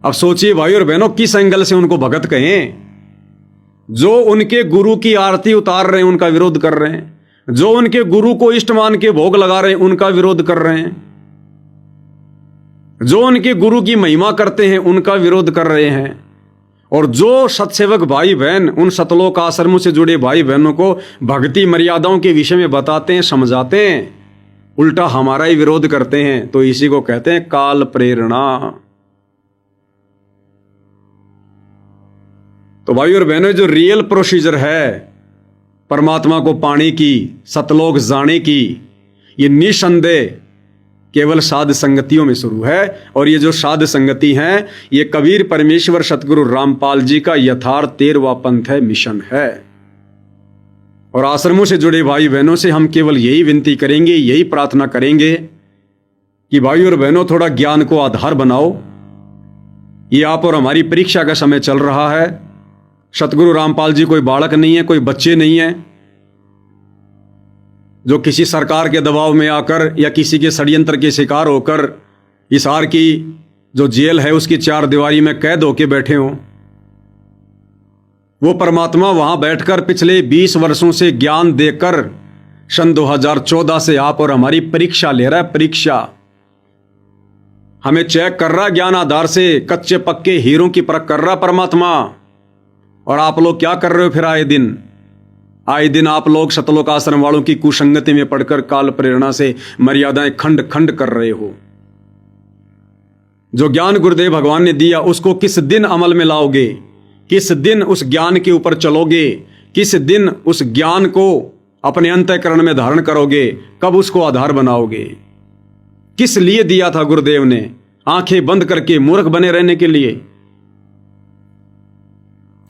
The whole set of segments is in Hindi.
अब सोचिए भाई और बहनों, किस एंगल से उनको भगत कहें? जो उनके गुरु की आरती उतार रहे हैं उनका विरोध कर रहे हैं, जो उनके गुरु को इष्ट मान के भोग लगा रहे हैं उनका विरोध कर रहे हैं, जो उनके गुरु की महिमा करते हैं उनका विरोध कर रहे हैं, और जो सत्सेवक भाई बहन उन सतलोक आश्रमों से जुड़े भाई बहनों को भक्ति मर्यादाओं के विषय में बताते हैं, समझाते हैं, उल्टा हमारा ही विरोध करते हैं। तो इसी को कहते हैं काल प्रेरणा। तो भाई और बहनों, जो रियल प्रोसीजर है परमात्मा को पाने की, सतलोक जाने की, ये निसंदेह केवल साध संगतियों में शुरू है। और ये जो साध संगति हैं, ये कबीर परमेश्वर सतगुरु रामपाल जी का यथार्थ 13वां पंथ है, मिशन है। और आश्रमों से जुड़े भाई बहनों से हम केवल यही विनती करेंगे, यही प्रार्थना करेंगे कि भाई और बहनों, थोड़ा ज्ञान को आधार बनाओ। ये आप और हमारी परीक्षा का समय चल रहा है। सतगुरु रामपाल जी कोई बालक नहीं है, कोई बच्चे नहीं है जो किसी सरकार के दबाव में आकर या किसी के षड्यंत्र के शिकार होकर हिसार की जो जेल है उसकी 4 दीवारी में कैद होके बैठे हों। वो परमात्मा वहां बैठकर पिछले 20 वर्षों से ज्ञान देकर सन 2014 से आप और हमारी परीक्षा ले रहा है। परीक्षा हमें चेक कर रहा है, ज्ञान आधार से कच्चे पक्के हीरों की परख कर रहा परमात्मा। और आप लोग क्या कर रहे हो फिर? आए दिन आप लोग सतलोक आश्रम वालों की कुसंगति में पढ़कर काल प्रेरणा से मर्यादाएं खंड खंड कर रहे हो। जो ज्ञान गुरुदेव भगवान ने दिया उसको किस दिन अमल में लाओगे? किस दिन उस ज्ञान के ऊपर चलोगे? किस दिन उस ज्ञान को अपने अंतःकरण में धारण करोगे? कब उसको आधार बनाओगे? किस लिए दिया था गुरुदेव ने? आंखें बंद करके मूर्ख बने रहने के लिए?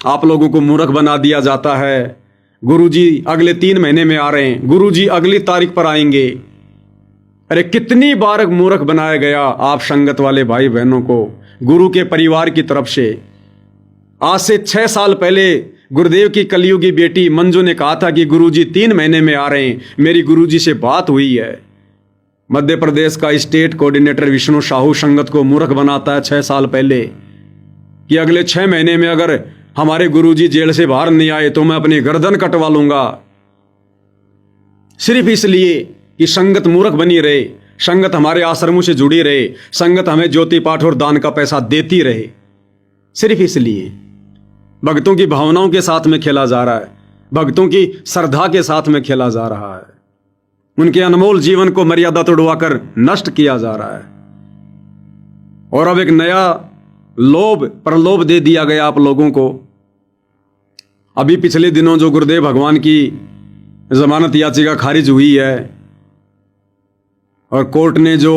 आप लोगों को मूर्ख बना दिया जाता है। गुरुजी अगले 3 महीने में आ रहे हैं, गुरुजी अगली तारीख पर आएंगे। अरे कितनी बार मूर्ख बनाया गया आप संगत वाले भाई बहनों को गुरु के परिवार की तरफ से। आज से 6 साल पहले गुरुदेव की कलयुगी बेटी मंजू ने कहा था कि गुरुजी 3 महीने में आ रहे हैं। मेरी गुरुजी से बात हुई है। मध्य प्रदेश का स्टेट कोऑर्डिनेटर विष्णु साहू संगत को मूर्ख बनाता है 6 साल पहले कि अगले 6 महीने में अगर हमारे गुरुजी जेल से बाहर नहीं आए तो मैं अपनी गर्दन कटवा लूंगा। सिर्फ इसलिए कि संगत मूर्ख बनी रहे, संगत हमारे आश्रमों से जुड़ी रहे, संगत हमें ज्योति पाठ और दान का पैसा देती रहे। सिर्फ इसलिए भक्तों की भावनाओं के साथ में खेला जा रहा है, भक्तों की श्रद्धा के साथ में खेला जा रहा है, उनके अनमोल जीवन को मर्यादा तोड़वाकर नष्ट किया जा रहा है। और अब एक नया लोभ प्रलोभ दे दिया गया आप लोगों को। अभी पिछले दिनों जो गुरुदेव भगवान की जमानत याचिका खारिज हुई है और कोर्ट ने जो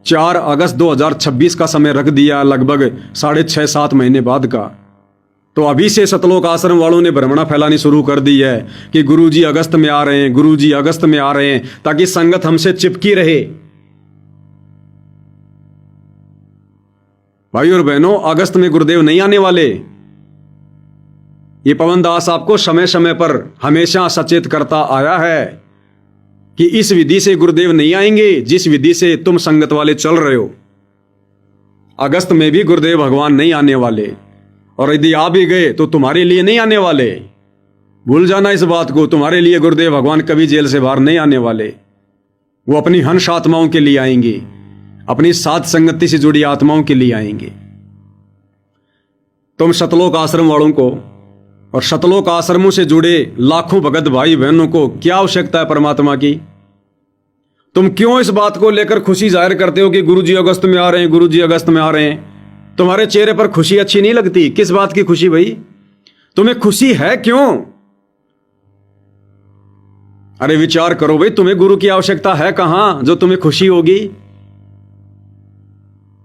4 अगस्त 2026 का समय रख दिया, लगभग 6.5-7 महीने बाद का, तो अभी से सतलोक आश्रम वालों ने भ्रमणा फैलानी शुरू कर दी है कि गुरुजी अगस्त में आ रहे हैं, गुरुजी अगस्त में आ रहे हैं, ताकि संगत हमसे चिपकी रहे। भाई और बहनों, अगस्त में गुरुदेव नहीं आने वाले। ये पवन दास आपको समय समय पर हमेशा सचेत करता आया है कि इस विधि से गुरुदेव नहीं आएंगे जिस विधि से तुम संगत वाले चल रहे हो। अगस्त में भी गुरुदेव भगवान नहीं आने वाले, और यदि आ भी गए तो तुम्हारे लिए नहीं आने वाले। भूल जाना इस बात को, तुम्हारे लिए गुरुदेव भगवान कभी जेल से बाहर नहीं आने वाले। वो अपनी हंस आत्माओं के लिए आएंगे, अपनी साथ संगति से जुड़ी आत्माओं के लिए आएंगे। तुम सतलोक आश्रम वालों को और सतलोक आश्रमों से जुड़े लाखों भगत भाई बहनों को क्या आवश्यकता है परमात्मा की? तुम क्यों इस बात को लेकर खुशी जाहिर करते हो कि गुरुजी अगस्त में आ रहे हैं, गुरुजी अगस्त में आ रहे हैं? तुम्हारे चेहरे पर खुशी अच्छी नहीं लगती? किस बात की खुशी भाई? तुम्हें खुशी है क्यों? अरे विचार करो भाई, तुम्हें गुरु की आवश्यकता है कहां जो तुम्हें खुशी होगी?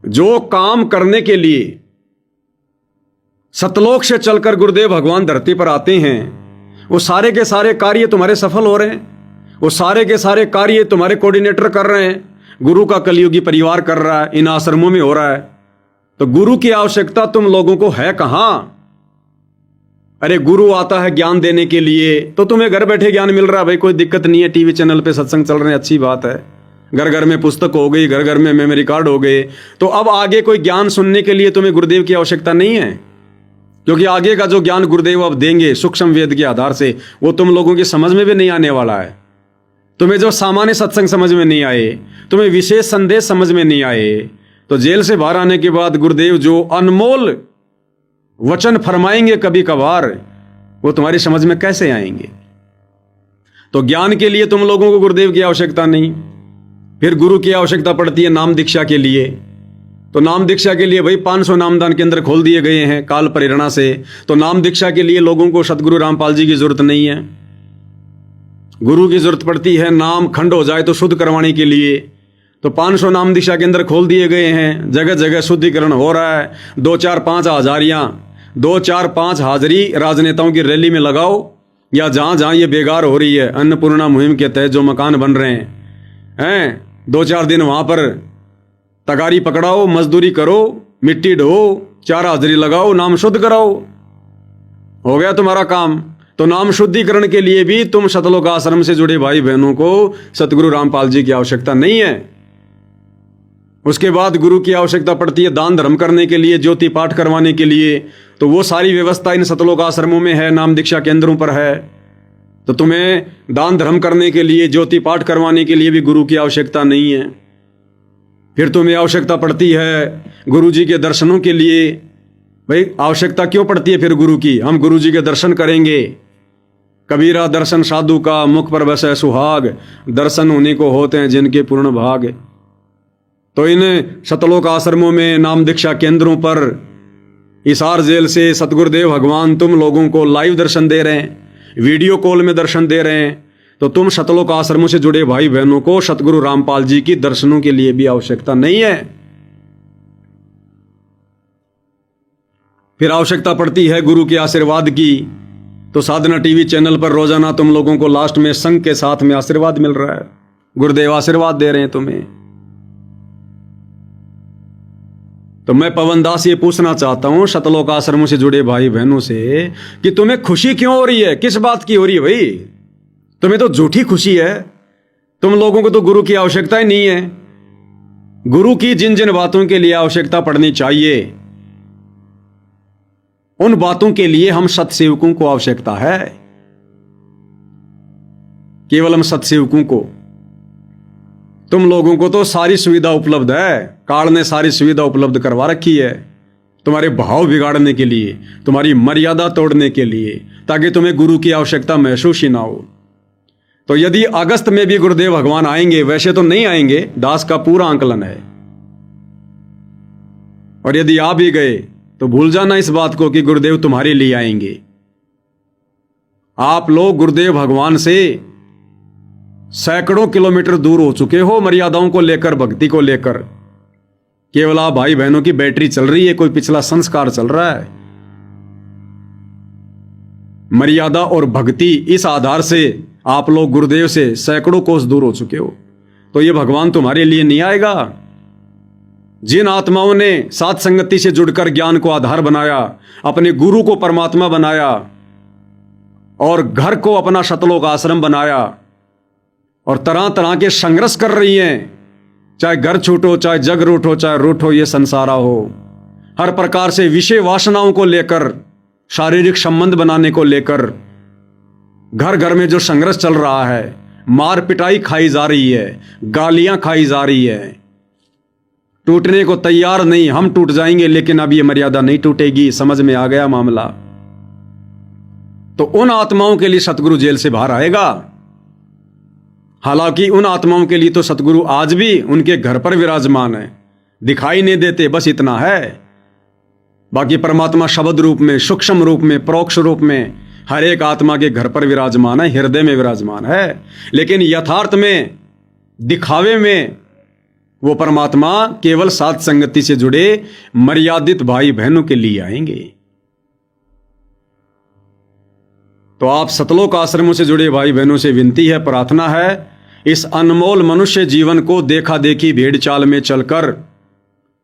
जो काम करने के लिए सतलोक से चलकर गुरुदेव भगवान धरती पर आते हैं, वो सारे के सारे कार्य तुम्हारे सफल हो रहे हैं। वो सारे के सारे कार्य तुम्हारे कोऑर्डिनेटर कर रहे हैं, गुरु का कलयुगी परिवार कर रहा है, इन आश्रमों में हो रहा है। तो गुरु की आवश्यकता तुम लोगों को है कहां? अरे गुरु आता है ज्ञान देने के लिए, तो तुम्हें घर बैठे ज्ञान मिल रहा है भाई, कोई दिक्कत नहीं है। टीवी चैनल पे सत्संग चल रहे हैं, अच्छी बात है। घर घर में पुस्तक हो गई, घर घर में मेमोरी कार्ड हो गए, तो अब आगे कोई ज्ञान सुनने के लिए तुम्हें गुरुदेव की आवश्यकता नहीं है, क्योंकि आगे का जो ज्ञान गुरुदेव अब देंगे सूक्ष्म वेद के आधार से, वो तुम लोगों की समझ में भी नहीं आने वाला है। तुम्हें जो सामान्य सत्संग समझ में नहीं आए, तुम्हें विशेष संदेश समझ में नहीं आए, तो जेल से बाहर आने के बाद गुरुदेव जो अनमोल वचन फरमाएंगे कभी कभार, वो तुम्हारी समझ में कैसे आएंगे। तो ज्ञान के लिए तुम लोगों को गुरुदेव की आवश्यकता नहीं। फिर गुरु की आवश्यकता पड़ती है नाम दीक्षा के लिए। तो नाम दीक्षा के लिए भाई 500 नामदान केंद्र खोल दिए गए हैं काल प्रेरणा से। तो नाम दीक्षा के लिए लोगों को सतगुरु रामपाल जी की जरूरत नहीं है, गुरु की जरूरत पड़ती है नाम खंड हो जाए तो शुद्ध करवाने के लिए। तो 500 नाम दीक्षा केंद्र खोल दिए गए हैं, जगह जगह शुद्धिकरण हो रहा है। 2-4-5 हाजारियां, 2-4-5 हाजिरी राजनेताओं की रैली में लगाओ, या जहां जहां ये बेकार हो रही है अन्नपूर्णा मुहिम के तहत जो मकान बन रहे हैं 2-4 दिन वहां पर तगारी पकड़ाओ, मजदूरी करो, मिट्टी ढो, 4 हाजिरी लगाओ, नाम शुद्ध कराओ, हो गया तुम्हारा काम। तो नाम शुद्धिकरण के लिए भी तुम सतलोक आश्रम से जुड़े भाई बहनों को सतगुरु रामपाल जी की आवश्यकता नहीं है। उसके बाद गुरु की आवश्यकता पड़ती है दान धर्म करने के लिए, ज्योति पाठ करवाने के लिए। तो वो सारी व्यवस्था इन सतलोक आश्रमों में है, नाम दीक्षा केंद्रों पर है। तो तुम्हें दान धर्म करने के लिए, ज्योति पाठ करवाने के लिए भी गुरु की आवश्यकता नहीं है। फिर तुम्हें आवश्यकता पड़ती है गुरु जी के दर्शनों के लिए। भाई आवश्यकता क्यों पड़ती है फिर गुरु की? हम गुरु जी के दर्शन करेंगे। कबीरा दर्शन साधु का, मुख पर बसे सुहाग, दर्शन उन्हीं को होते हैं जिनके पूर्ण भाग। तो इन सतलोक आश्रमों में, नाम दीक्षा केंद्रों पर, हिसार जेल से सतगुरुदेव भगवान तुम लोगों को लाइव दर्शन दे रहे हैं, वीडियो कॉल में दर्शन दे रहे हैं। तो तुम सतलोक आश्रमों से जुड़े भाई बहनों को सतगुरु रामपाल जी की दर्शनों के लिए भी आवश्यकता नहीं है। फिर आवश्यकता पड़ती है गुरु के आशीर्वाद की। तो साधना टीवी चैनल पर रोजाना तुम लोगों को लास्ट में संघ के साथ में आशीर्वाद मिल रहा है, गुरुदेव आशीर्वाद दे रहे हैं तुम्हें। तो मैं पवन दास ये पूछना चाहता हूं सतलोक आश्रमों से जुड़े भाई बहनों से कि तुम्हें खुशी क्यों हो रही है, किस बात की हो रही है भाई? तुम्हें तो झूठी खुशी है। तुम लोगों को तो गुरु की आवश्यकता ही नहीं है। गुरु की जिन जिन बातों के लिए आवश्यकता पड़नी चाहिए, उन बातों के लिए हम सत्सेवकों को आवश्यकता है, केवल हम सत्सेवकों को। तुम लोगों को तो सारी सुविधा उपलब्ध है, काल ने सारी सुविधा उपलब्ध करवा रखी है तुम्हारे भाव बिगाड़ने के लिए, तुम्हारी मर्यादा तोड़ने के लिए, ताकि तुम्हें गुरु की आवश्यकता महसूस ही ना हो। तो यदि अगस्त में भी गुरुदेव भगवान आएंगे, वैसे तो नहीं आएंगे, दास का पूरा आंकलन है, और यदि आ भी गए तो भूल जाना इस बात को कि गुरुदेव तुम्हारे लिए आएंगे। आप लोग गुरुदेव भगवान से सैकड़ों किलोमीटर दूर हो चुके हो मर्यादाओं को लेकर, भक्ति को लेकर। केवल आप भाई बहनों की बैटरी चल रही है, कोई पिछला संस्कार चल रहा है। मर्यादा और भक्ति, इस आधार से आप लोग गुरुदेव से सैकड़ों कोस दूर हो चुके हो। तो ये भगवान तुम्हारे लिए नहीं आएगा। जिन आत्माओं ने साथ संगति से जुड़कर ज्ञान को आधार बनाया, अपने गुरु को परमात्मा बनाया, और घर को अपना सतलोक आश्रम बनाया, और तरह तरह के संघर्ष कर रही हैं, चाहे घर छूटो, चाहे जग रूठो, चाहे रूठो ये संसारा हो, हर प्रकार से विषय वासनाओं को लेकर, शारीरिक संबंध बनाने को लेकर घर घर में जो संघर्ष चल रहा है, मार पिटाई खाई जा रही है, गालियां खाई जा रही है, टूटने को तैयार नहीं, हम टूट जाएंगे लेकिन अब ये मर्यादा नहीं टूटेगी, समझ में आ गया मामला। तो उन आत्माओं के लिए सतगुरु जेल से बाहर आएगा। हालांकि उन आत्माओं के लिए तो सतगुरु आज भी उनके घर पर विराजमान है, दिखाई नहीं देते, बस इतना है। बाकी परमात्मा शब्द रूप में, सूक्ष्म रूप में, परोक्ष रूप में हर एक आत्मा के घर पर विराजमान है, हृदय में विराजमान है। लेकिन यथार्थ में, दिखावे में, वो परमात्मा केवल साथ संगति से जुड़े मर्यादित भाई बहनों के लिए आएंगे। तो आप सतलोक आश्रमों से जुड़े भाई बहनों से विनती है, प्रार्थना है, इस अनमोल मनुष्य जीवन को देखा देखी भेड़ चाल में चलकर,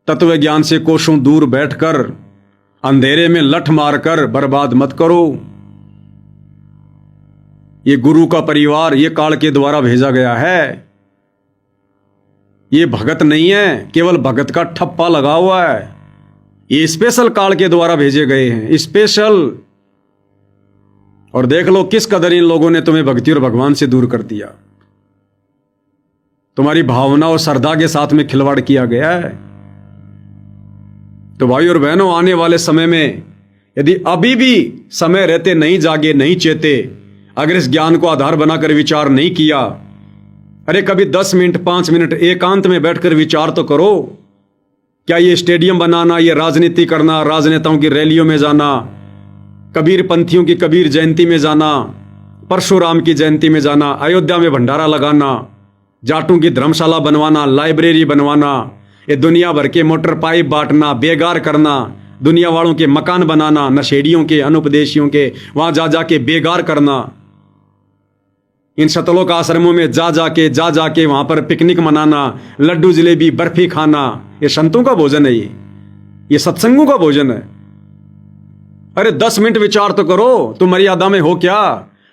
तत्व ज्ञान से कोसों दूर बैठकर, अंधेरे में लठ मारकर बर्बाद मत करो। ये गुरु का परिवार, ये काल के द्वारा भेजा गया है। ये भगत नहीं है, केवल भगत का ठप्पा लगा हुआ है। ये स्पेशल काल के द्वारा भेजे गए हैं, स्पेशल। और देख लो किस कदर इन लोगों ने तुम्हें भक्ति और भगवान से दूर कर दिया। तुम्हारी भावना और श्रद्धा के साथ में खिलवाड़ किया गया है। तो भाई और बहनों, आने वाले समय में यदि अभी भी समय रहते नहीं जागे, नहीं चेते, अगर इस ज्ञान को आधार बनाकर विचार नहीं किया, अरे कभी 10 मिनट 5 मिनट एकांत में बैठकर विचार तो करो। क्या ये स्टेडियम बनाना, ये राजनीति करना, राजनेताओं की रैलियों में जाना, कबीर पंथियों की कबीर जयंती में जाना, परशुराम की जयंती में जाना, अयोध्या में भंडारा लगाना, जाटों की धर्मशाला बनवाना, लाइब्रेरी बनवाना, ये दुनिया भर के मोटर पाइप बांटना, बेगार करना, दुनिया वालों के मकान बनाना, नशेड़ियों के, अनुपदेशियों के वहां जा जाके बेगार करना, इन शतलोक आश्रमों में जा जाके वहां पर पिकनिक मनाना, लड्डू जलेबी बर्फी खाना, ये संतों का भोजन है। ये सत्संगों का भोजन है। अरे 10 मिनट विचार तो करो, तुम मर्यादा में हो क्या?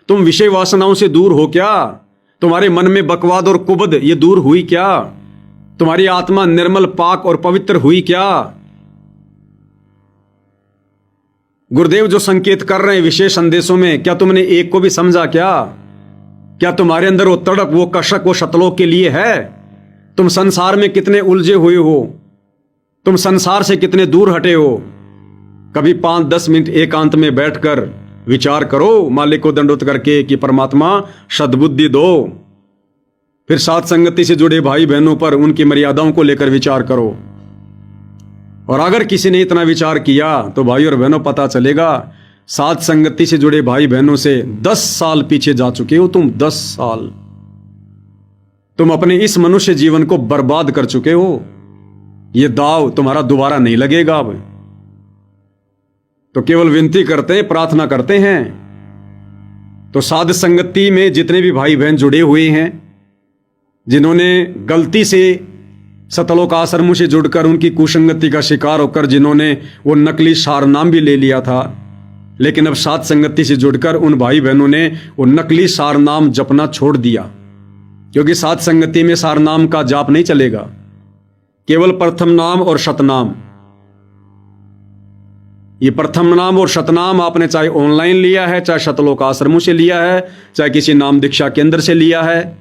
तुम विषय वासनाओं से दूर हो क्या? तुम्हारे मन में बकवाद और कुबद ये दूर हुई क्या? तुम्हारी आत्मा निर्मल पाक और पवित्र हुई क्या? गुरुदेव जो संकेत कर रहे हैं विशेष संदेशों में, क्या तुमने एक को भी समझा क्या? क्या तुम्हारे अंदर वो तड़प, वो कशक, वो शतलोक के लिए है? तुम संसार में कितने उलझे हुए हो, तुम संसार से कितने दूर हटे हो? कभी 5-10 मिनट एकांत में बैठकर विचार करो, मालिक को दंडोत करके कि परमात्मा सद्बुद्धि दो। फिर साथ संगति से जुड़े भाई बहनों पर उनकी मर्यादाओं को लेकर विचार करो। और अगर किसी ने इतना विचार किया तो भाई और बहनों पता चलेगा, साथ संगति से जुड़े भाई बहनों से 10 साल पीछे जा चुके हो तुम। 10 साल तुम अपने इस मनुष्य जीवन को बर्बाद कर चुके हो। यह दाव तुम्हारा दोबारा नहीं लगेगा। अब तो केवल विनती करते हैं, प्रार्थना करते हैं। तो साध संगति में जितने भी भाई बहन जुड़े हुए हैं, जिन्होंने गलती से सतलोक आश्रमों से जुड़कर उनकी कुसंगति का शिकार होकर जिन्होंने वो नकली सार नाम भी ले लिया था, लेकिन अब साध संगति से जुड़कर उन भाई बहनों ने वो नकली सार नाम जपना छोड़ दिया, क्योंकि साध संगति में सार नाम का जाप नहीं चलेगा, केवल प्रथम नाम और शतनाम। ये प्रथम नाम और शतनाम आपने चाहे ऑनलाइन लिया है, चाहे शतलोक आश्रमों से लिया है, चाहे किसी नाम दीक्षा केंद्र से लिया है,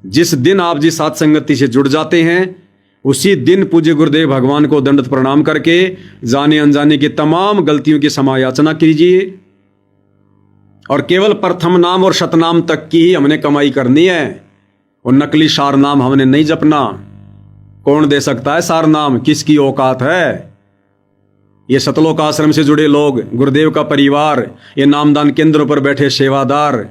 जिस दिन आप जिस साध संगति से जुड़ जाते हैं उसी दिन पूज्य गुरुदेव भगवान को दंडवत प्रणाम करके जाने अनजाने की तमाम गलतियों की समायाचना कीजिए। और केवल प्रथम नाम और शतनाम तक की ही हमने कमाई करनी है, और नकली सार नाम हमने नहीं जपना। कौन दे सकता है सार नाम? किसकी औकात है? ये सतलोक आश्रम से जुड़े लोग, गुरुदेव का परिवार, ये नामदान केंद्रों पर बैठे सेवादार,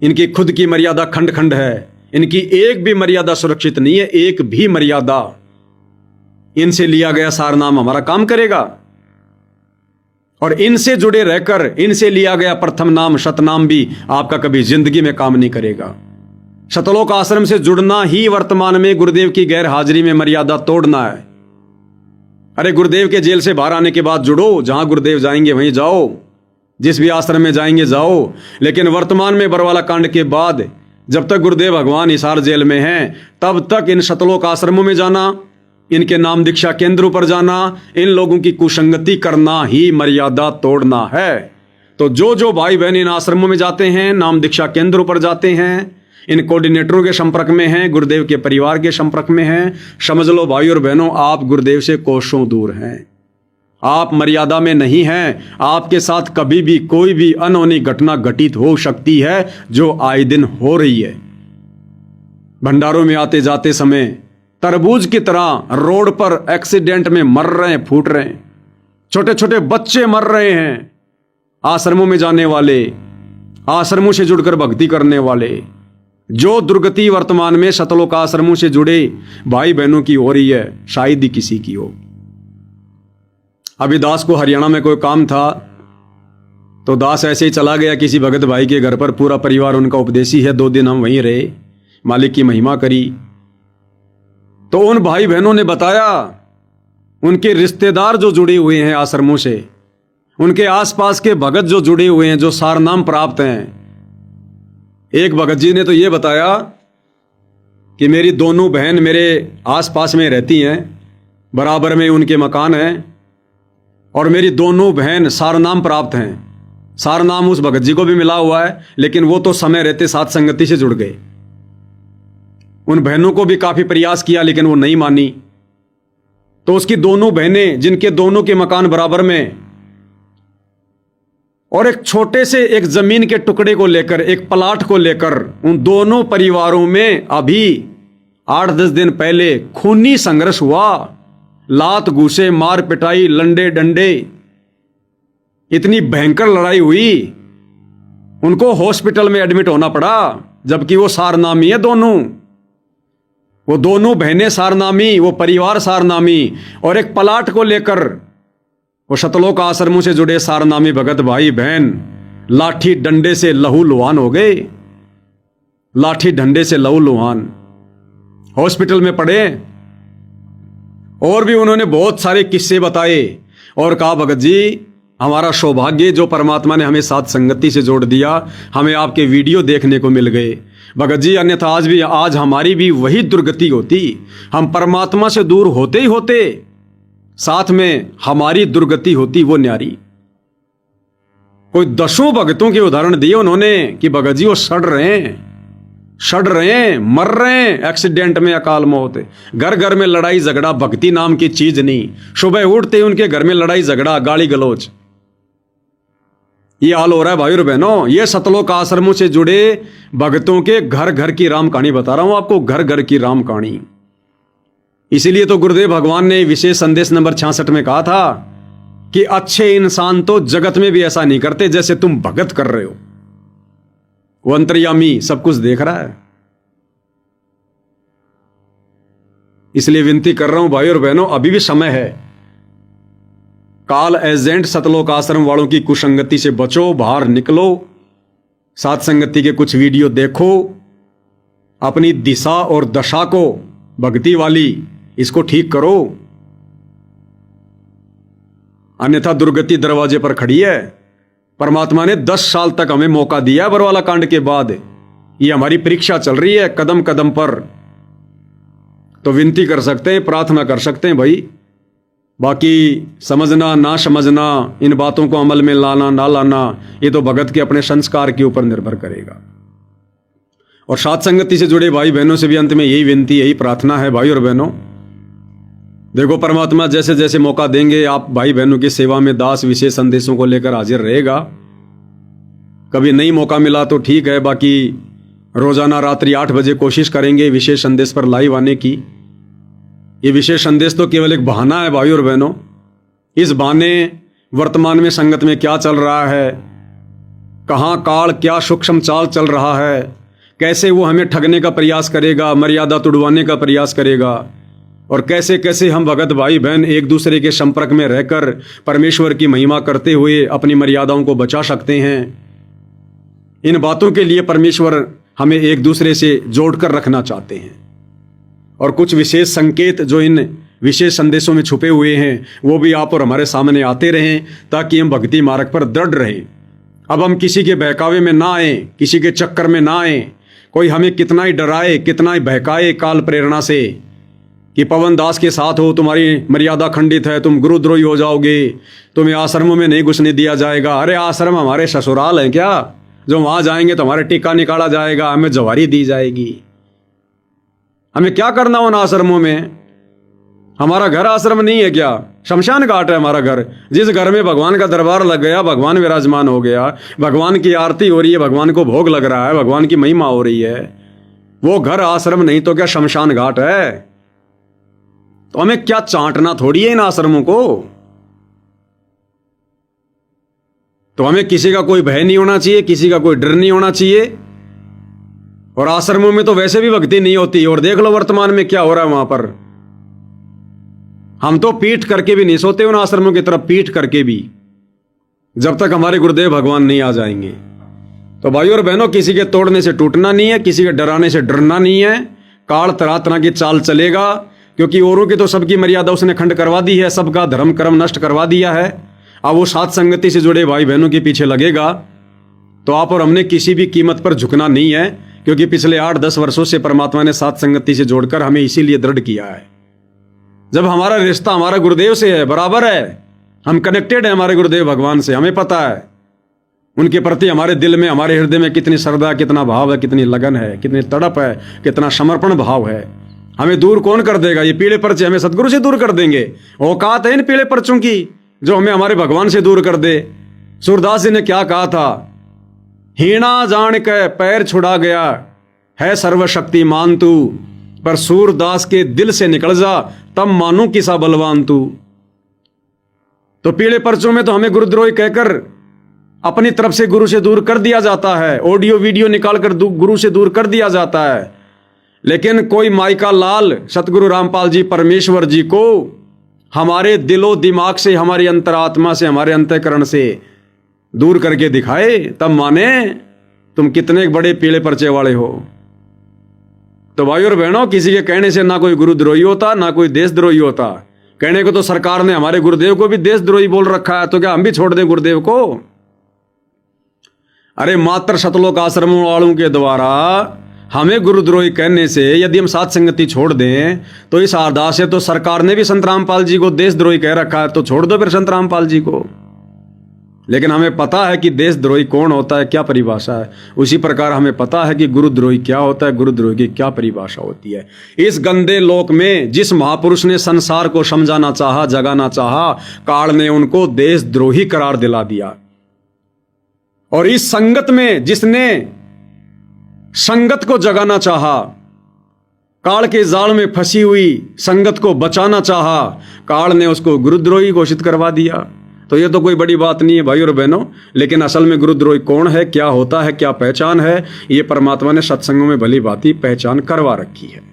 इनकी खुद की मर्यादा खंड खंड है। इनकी एक भी मर्यादा सुरक्षित नहीं है, एक भी मर्यादा। इनसे लिया गया सार नाम हमारा काम करेगा, और इनसे जुड़े रहकर इनसे लिया गया प्रथम नाम शतनाम भी आपका कभी जिंदगी में काम नहीं करेगा। शतलोक आश्रम से जुड़ना ही वर्तमान में गुरुदेव की गैर हाजिरी में मर्यादा तोड़ना है। अरे गुरुदेव के जेल से बाहर आने के बाद जुड़ो, जहां गुरुदेव जाएंगे वहीं जाओ, जिस भी आश्रम में जाएंगे जाओ, लेकिन वर्तमान में बरवाला कांड के बाद जब तक गुरुदेव भगवान हिसार जेल में हैं, तब तक इन शतलोक आश्रमों में जाना, इनके नाम दीक्षा केंद्रों पर जाना, इन लोगों की कुसंगति करना ही मर्यादा तोड़ना है। तो जो जो भाई बहन इन आश्रमों में जाते हैं, नाम दीक्षा केंद्रों पर जाते हैं, इन कोऑर्डिनेटरों के संपर्क में हैं, गुरुदेव के परिवार के संपर्क में हैं, समझ लो भाई और बहनों, आप गुरुदेव से कोसों दूर हैं। आप मर्यादा में नहीं हैं। आपके साथ कभी भी कोई भी अनहोनी घटना घटित हो सकती है, जो आए दिन हो रही है। भंडारों में आते जाते समय तरबूज की तरह रोड पर एक्सीडेंट में मर रहे हैं, फूट रहे हैं, छोटे छोटे बच्चे मर रहे हैं। आश्रमों में जाने वाले, आश्रमों से जुड़कर भक्ति करने वाले, जो दुर्गति वर्तमान में शतलोक आश्रमों से जुड़े भाई बहनों की हो रही है, शायद ही किसी की हो। अभी दास को हरियाणा में कोई काम था, तो दास ऐसे ही चला गया किसी भगत भाई के घर पर। पूरा परिवार उनका उपदेशी है। 2 दिन हम वहीं रहे, मालिक की महिमा करी। तो उन भाई बहनों ने बताया, उनके रिश्तेदार जो जुड़े हुए हैं आश्रमों से, उनके आसपास के भगत जो जुड़े हुए हैं, जो सारनाम प्राप्त हैं, एक भगत जी ने तो यह बताया कि मेरी दोनों बहन मेरे आसपास में रहती हैं, बराबर में उनके मकान हैं, और मेरी दोनों बहन सारनाम प्राप्त हैं। सारनाम उस भगत जी को भी मिला हुआ है, लेकिन वो तो समय रहते साथ संगति से जुड़ गए। उन बहनों को भी काफी प्रयास किया, लेकिन वो नहीं मानी। तो उसकी दोनों बहनें, जिनके दोनों के मकान बराबर में, और एक छोटे से एक जमीन के टुकड़े को लेकर, एक प्लाट को लेकर, उन दोनों परिवारों में अभी 8-10 दिन पहले खूनी संघर्ष हुआ। लात घूसे, मार पिटाई, लंडे डंडे, इतनी भयंकर लड़ाई हुई। उनको हॉस्पिटल में एडमिट होना पड़ा, जबकि वो सारनामी है दोनों। वो दोनों बहनें सारनामी, वो परिवार सारनामी, और एक प्लाट को लेकर वो सतलोक आश्रमों से जुड़े सारनामी भगत भाई बहन लाठी डंडे से लहू लुहान हो गए। लाठी डंडे से लहू लुहान, हॉस्पिटल में पड़े। और भी उन्होंने बहुत सारे किस्से बताए और कहा, भगत जी हमारा सौभाग्य जो परमात्मा ने हमें साथ संगति से जोड़ दिया, हमें आपके वीडियो देखने को मिल गए भगत जी, अन्यथा आज हमारी भी वही दुर्गति होती। हम परमात्मा से दूर होते ही होते साथ में हमारी दुर्गति होती वो न्यारी। कोई 10 भगतों के उदाहरण दिए उन्होंने कि भगत जी वो सड़ रहे हैं, मर रहे हैं एक्सीडेंट में, अकाल मौत। घर घर में लड़ाई झगड़ा, भक्ति नाम की चीज नहीं। सुबह उठते ही उनके घर में लड़ाई झगड़ा, गाली गलौज, ये हाल हो रहा है भाई और बहनों। ये सतलोक आश्रमों से जुड़े भक्तों के घर घर की राम कहानी बता रहा हूं आपको, घर घर की राम कहानी। इसीलिए तो गुरुदेव भगवान ने विशेष संदेश नंबर 66 में कहा था कि अच्छे इंसान तो जगत में भी ऐसा नहीं करते जैसे तुम भगत कर रहे हो। वो अंतर्यामी सब कुछ देख रहा है। इसलिए विनती कर रहा हूं भाई और बहनों, अभी भी समय है। काल एजेंट सतलोक आश्रम वालों की कुसंगति से बचो, बाहर निकलो, साथ संगति के कुछ वीडियो देखो, अपनी दिशा और दशा को भक्ति वाली इसको ठीक करो, अन्यथा दुर्गति दरवाजे पर खड़ी है। परमात्मा ने 10 साल तक हमें मौका दिया बरवाला कांड के बाद। ये हमारी परीक्षा चल रही है कदम कदम पर। तो विनती कर सकते हैं, प्रार्थना कर सकते हैं भाई। बाकी समझना ना समझना, इन बातों को अमल में लाना ना लाना, ये तो भगत के अपने संस्कार के ऊपर निर्भर करेगा। और साथ संगति से जुड़े भाई बहनों से भी अंत में यही विनती, यही प्रार्थना है भाई और बहनों। देखो परमात्मा जैसे जैसे मौका देंगे, आप भाई बहनों की सेवा में दास विशेष संदेशों को लेकर हाजिर रहेगा। कभी नहीं मौका मिला तो ठीक है, बाकी रोजाना रात्रि 8 बजे कोशिश करेंगे विशेष संदेश पर लाइव आने की। ये विशेष संदेश तो केवल एक बहाना है भाई और बहनों। इस बहाने वर्तमान में संगत में क्या चल रहा है, कहां काल क्या सूक्ष्म चाल चल रहा है, कैसे वो हमें ठगने का प्रयास करेगा, मर्यादा तुड़वाने का प्रयास करेगा, और कैसे कैसे हम भगत भाई बहन एक दूसरे के संपर्क में रहकर परमेश्वर की महिमा करते हुए अपनी मर्यादाओं को बचा सकते हैं। इन बातों के लिए परमेश्वर हमें एक दूसरे से जोड़कर रखना चाहते हैं। और कुछ विशेष संकेत जो इन विशेष संदेशों में छुपे हुए हैं वो भी आप और हमारे सामने आते रहें, ताकि हम भक्ति मार्ग पर दृढ़ रहें। अब हम किसी के बहकावे में ना आए, किसी के चक्कर में ना आए। कोई हमें कितना ही डराए, कितना ही बहकाए काल प्रेरणा से कि पवन दास के साथ हो, तुम्हारी मर्यादा खंडित है, तुम गुरुद्रोही हो जाओगे, तुम्हें आश्रमों में नहीं घुसने दिया जाएगा। अरे आश्रम हमारे ससुराल हैं क्या, जो वहां जाएंगे तो हमारे टीका निकाला जाएगा, हमें जवारी दी जाएगी। हमें क्या करना उन आश्रमों में? हमारा घर आश्रम नहीं है क्या? शमशान घाट है हमारा घर। जिस घर में भगवान का दरबार लग गया, भगवान विराजमान हो गया, भगवान की आरती हो रही है, भगवान को भोग लग रहा है, भगवान की महिमा हो रही है, वो घर आश्रम नहीं तो क्या शमशान घाट है? तो हमें क्या चांटना थोड़ी है इन आश्रमों को। तो हमें किसी का कोई भय नहीं होना चाहिए, किसी का कोई डर नहीं होना चाहिए। और आश्रमों में तो वैसे भी भक्ति नहीं होती। और देख लो वर्तमान में क्या हो रहा है वहां पर। हम तो पीठ करके भी नहीं सोते उन आश्रमों की तरफ, पीठ करके भी, जब तक हमारे गुरुदेव भगवान नहीं आ जाएंगे। तो भाइयों और बहनों, किसी के तोड़ने से टूटना नहीं है, किसी के डराने से डरना नहीं है। काल तरह तरह की चाल चलेगा, क्योंकि औरों की तो सबकी मर्यादा उसने खंड करवा दी है, सबका धर्म कर्म नष्ट करवा दिया है। अब वो साथ संगति से जुड़े भाई बहनों के पीछे लगेगा। तो आप और हमने किसी भी कीमत पर झुकना नहीं है, क्योंकि पिछले 8-10 वर्षों से परमात्मा ने साथ संगति से जोड़कर हमें इसीलिए दृढ़ किया है। जब हमारा रिश्ता हमारा गुरुदेव से है, बराबर है, हम कनेक्टेड है हमारे गुरुदेव भगवान से, हमें पता है उनके प्रति हमारे दिल में, हमारे हृदय में कितनी श्रद्धा, कितना भाव है, कितनी लगन है, कितनी तड़प है, कितना समर्पण भाव है। हमें दूर कौन कर देगा? ये पीले पर्चे हमें सदगुरु से दूर कर देंगे। औकात है इन पीले पर्चों की जो हमें हमारे भगवान से दूर कर दे। सूरदास जी ने क्या कहा था? हीणा जान के पैर छुड़ा गया है सर्वशक्तिमान तू, पर सूरदास के दिल से निकल जा तब मानू किसा बलवान तू। तो पीले पर्चों में तो हमें गुरुद्रोही कहकर अपनी तरफ से गुरु से दूर कर दिया जाता है, ऑडियो वीडियो निकालकर गुरु से दूर कर दिया जाता है। लेकिन कोई माइका लाल सतगुरु रामपाल जी परमेश्वर जी को हमारे दिलो दिमाग से, हमारी अंतरात्मा से, हमारे अंतःकरण से दूर करके दिखाए, तब माने तुम कितने बड़े पीले पर्चे वाले हो। तो भाई और बहनों, किसी के कहने से ना कोई गुरुद्रोही होता, ना कोई देशद्रोही होता। कहने को तो सरकार ने हमारे गुरुदेव को भी देशद्रोही बोल रखा है, तो क्या हम भी छोड़ दें गुरुदेव को? अरे मात्र सतलोक आश्रमों वालों के द्वारा हमें गुरुद्रोही कहने से यदि हम साथ संगति छोड़ दें, तो इस आधार से तो सरकार ने भी संत रामपाल जी को देशद्रोही कह रखा है, तो छोड़ दो फिर संत रामपाल जी को। लेकिन हमें पता है कि देशद्रोही कौन होता है, क्या परिभाषा है। उसी प्रकार हमें पता है कि गुरुद्रोही क्या होता है, गुरुद्रोही की क्या परिभाषा होती है। इस गंदे लोक में जिस महापुरुष ने संसार को समझाना चाहा, जगाना चाहा, काल ने उनको देशद्रोही करार दिला दिया। और इस संगत में जिसने संगत को जगाना चाहा, काल के जाल में फंसी हुई संगत को बचाना चाहा, काल ने उसको गुरुद्रोही घोषित करवा दिया। तो ये तो कोई बड़ी बात नहीं है भाई और बहनों। लेकिन असल में गुरुद्रोही कौन है, क्या होता है, क्या पहचान है, ये परमात्मा ने सत्संगों में भली भांति पहचान करवा रखी है।